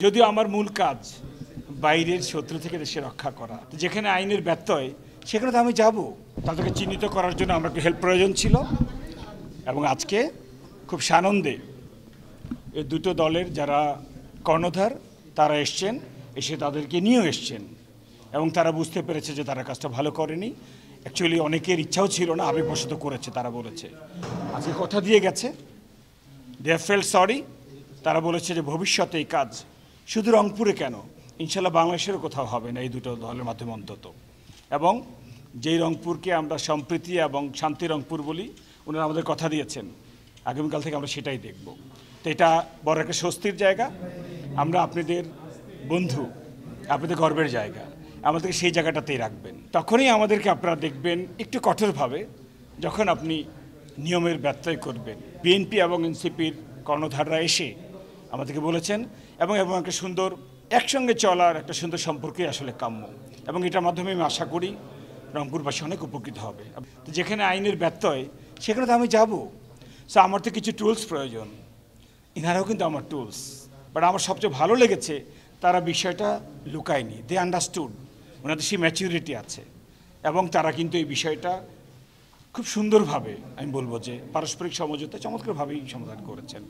যদিও আমার মূল কাজ বাইরের শত্রু থেকে দেশে রক্ষা করা, যেখানে আইনের ব্যত্যয় সেখানে তো আমি যাব। তাদেরকে চিহ্নিত করার জন্য আমার একটু হেল্প প্রয়োজন ছিল এবং আজকে খুব সানন্দে এই দুটো দলের যারা কর্ণধার তারা এসছেন, এসে তাদেরকে নিয়েও এসছেন এবং তারা বুঝতে পেরেছে যে তারা কাজটা ভালো করেনি। অ্যাকচুয়ালি অনেকের ইচ্ছাও ছিল না, আবেগবশত করেছে। তারা বলেছে আজকে কথা দিয়ে গেছে, দে হ্যাভ ফেল্ট সরি। তারা বলেছে যে ভবিষ্যতে এই কাজ শুধু রংপুরে কেন, ইনশাল্লাহ বাংলাদেশেরও কোথাও হবে না, এই দুটো দলের মাধ্যমে অন্তত। এবং যেই রংপুরকে আমরা সম্প্রীতি এবং শান্তি রংপুর বলি, ওনারা আমাদের কথা দিয়েছেন আগামীকাল থেকে আমরা সেটাই দেখব। তো এটা বড় একটা স্বস্তির জায়গা। আমরা আপনাদের বন্ধু, আপনাদের গর্বের জায়গা, আমাদেরকে সেই জায়গাটাতেই রাখবেন। তখনই আমাদেরকে আপনারা দেখবেন একটু কঠোরভাবে, যখন আপনি নিয়মের ব্যত্যয় করবেন। বিএনপি এবং এনসিপির কর্ণধাররা এসে আমাদেরকে বলেছেন এবং একটা সুন্দর একসঙ্গে চলার একটা সুন্দর সম্পর্কই আসলে কাম্য, এবং এটার মাধ্যমে আমি আশা করি রংপুরবাসী অনেক উপকৃত হবে। তো যেখানে আইনের ব্যত্যয় সেখানে তো আমি যাব। সো আমার তো কিছু টুলস প্রয়োজন, ইনারাও কিন্তু আমার টুলস। বাট আমার সবচেয়ে ভালো লেগেছে তারা বিষয়টা লুকায়নি, দে আন্ডারস্টুড, ওনাদের সেই ম্যাচুরিটি আছে এবং তারা কিন্তু এই বিষয়টা খুব সুন্দরভাবে, আমি বলবো যে পারস্পরিক সমঝোতা চমৎকারভাবেই সমাধান করেছেন।